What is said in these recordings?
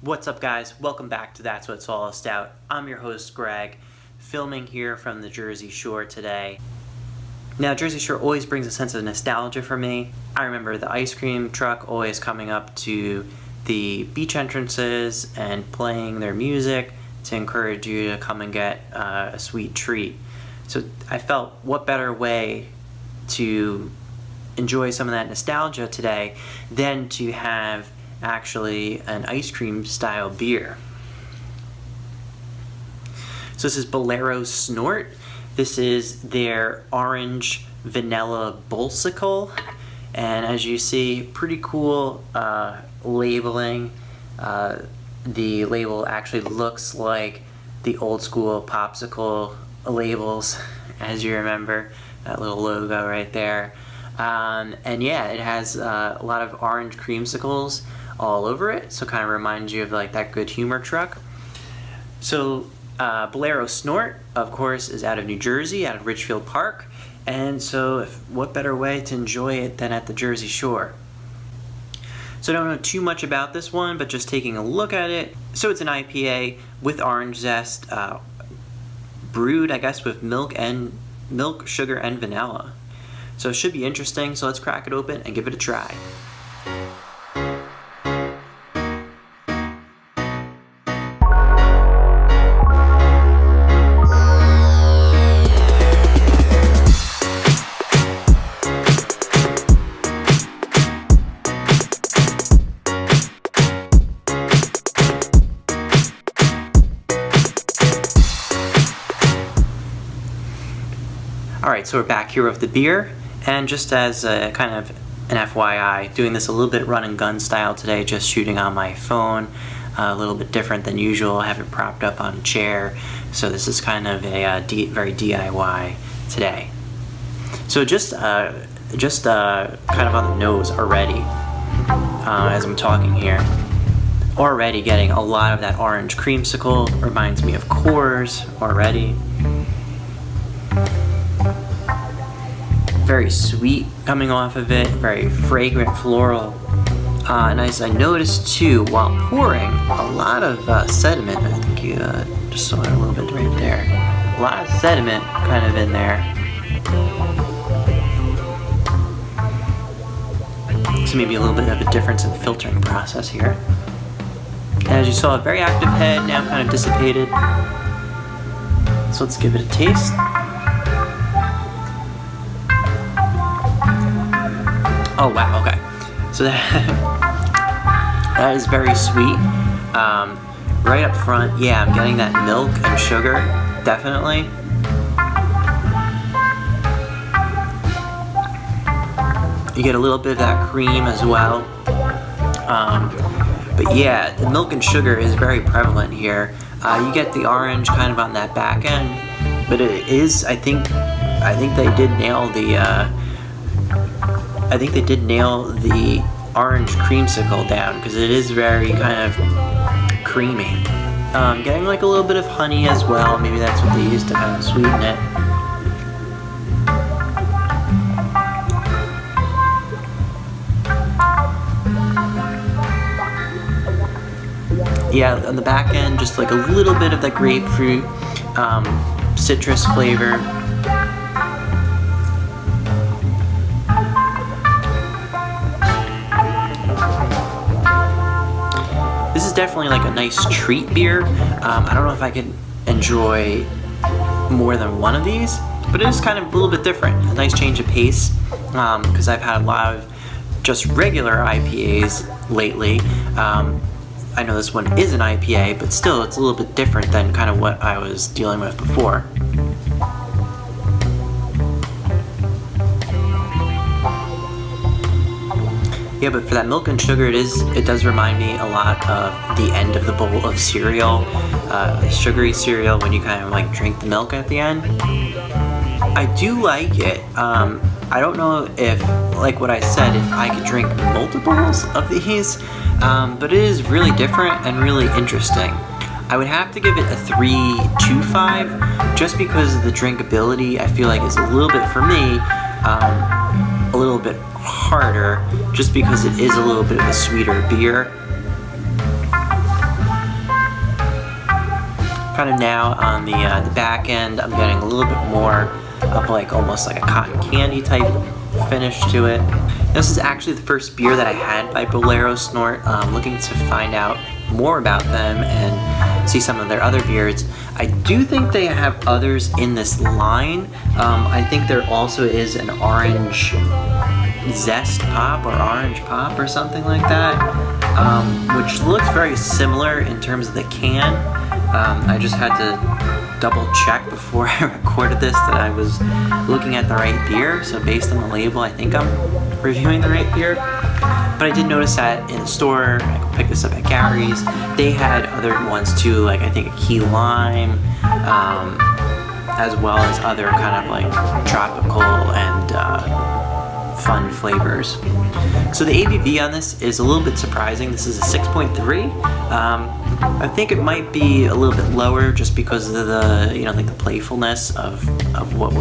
What's up, guys? Welcome back to That's What It's All A-Stout. I'm your host, Greg, filming here from the Jersey Shore today. Now, Jersey Shore always brings a sense of nostalgia for me. I remember the ice cream truck always coming up to the beach entrances and playing their music to encourage you to come and get a sweet treat. So I felt, what better way to enjoy some of that nostalgia today than to have actually an ice cream style beer. So this is Bolero Snort. This is their orange vanilla Bullsicle, and as you see, pretty cool labeling. The label actually looks like the old school popsicle labels, as you remember, that little logo right there. And yeah, it has a lot of orange creamsicles all over it, so kind of reminds you of like that Good Humor truck. So Bolero Snort, of course, is out of New Jersey, out of Ridgefield Park, and so what better way to enjoy it than at the Jersey Shore? So I don't know too much about this one, but just taking a look at it. So it's an IPA with orange zest, brewed, I guess, with milk, sugar, and vanilla. So it should be interesting, so let's crack it open and give it a try. Alright, so we're back here with the beer, and just as a kind of an FYI, doing this a little bit run and gun style today, just shooting on my phone, a little bit different than usual. I have it propped up on a chair, so this is kind of a very DIY today. So just kind of on the nose already, as I'm talking here. Already getting a lot of that orange creamsicle, reminds me of Coors already. Very sweet coming off of it, very fragrant floral. And as I noticed too, while pouring, a lot of sediment. I think you just saw it a little bit right there. A lot of sediment kind of in there. So maybe a little bit of a difference in the filtering process here. And as you saw, a very active head, now kind of dissipated. So let's give it a taste. Oh wow, okay. So that is very sweet. Right up front, yeah, I'm getting that milk and sugar, definitely. You get a little bit of that cream as well. But yeah, the milk and sugar is very prevalent here. You get the orange kind of on that back end, but it is, I think they did nail the orange creamsicle down, because it is very kind of creamy. Getting like a little bit of honey as well. Maybe that's what they use to kind of sweeten it. Yeah, on the back end, just like a little bit of the grapefruit, citrus flavor. This is definitely like a nice treat beer. I don't know if I could enjoy more than one of these, but it is kind of a little bit different. A nice change of pace, because I've had a lot of just regular IPAs lately. I know this one is an IPA, but still it's a little bit different than kind of what I was dealing with before. Yeah, but for that milk and sugar, it does remind me a lot of the end of the bowl of cereal, sugary cereal, when you kind of like drink the milk at the end. I do like it. I don't know if, like what I said, if I could drink multiples of these, but it is really different and really interesting. I would have to give it a 3.25, just because of the drinkability. I feel like it's a little bit, for me, a little bit harder, just because it is a little bit of a sweeter beer. kind of now on the back end, I'm getting a little bit more of like almost like a cotton candy type finish to it. This is actually the first beer that I had by Bolero Snort. Looking to find out more about them and see some of their other beers. I do think they have others in this line. I think there also is an orange zest pop or orange pop or something like that, which looks very similar in terms of the can. I just had to double check before I recorded this that I was looking at the right beer. So based on the label, I think I'm reviewing the right beer. But I did notice that in the store, I could pick this up at Gary's, they had other ones too, like I think a key lime, as well as other kind of like tropical and fun flavors. So the ABV on this is a little bit surprising. This is a 6.3. I think it might be a little bit lower just because of the, you know, like the playfulness of what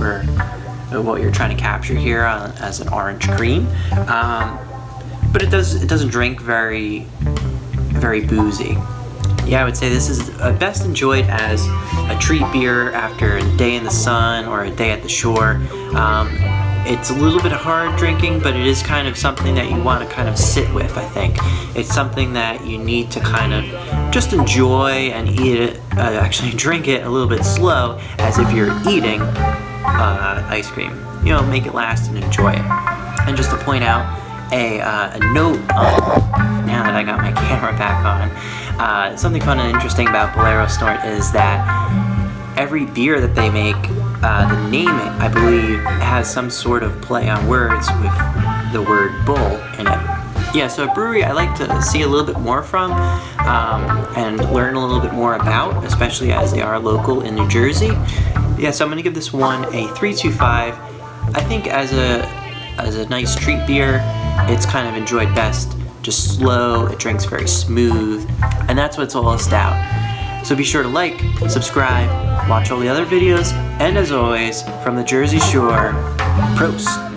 you're trying to capture here as an orange cream. But it doesn't drink very boozy. Yeah, I would say this is best enjoyed as a treat beer after a day in the sun or a day at the shore. It's a little bit hard drinking, but it is kind of something that you want to kind of sit with, I think. It's something that you need to kind of just enjoy and eat it, actually drink it a little bit slow, as if you're eating ice cream. You know, make it last and enjoy it. And just to point out, a note on, now that I got my camera back on, something fun and interesting about Bolero Snort is that every beer that they make, the name, I believe, has some sort of play on words with the word bull in it. Yeah, so a brewery I like to see a little bit more from and learn a little bit more about, especially as they are local in New Jersey. Yeah, so I'm going to give this one a 3.25. I think as a nice treat beer, it's kind of enjoyed best just slow, it drinks very smooth, and that's what it's all about. So be sure to like, subscribe, watch all the other videos, and as always, from the Jersey Shore, Prost!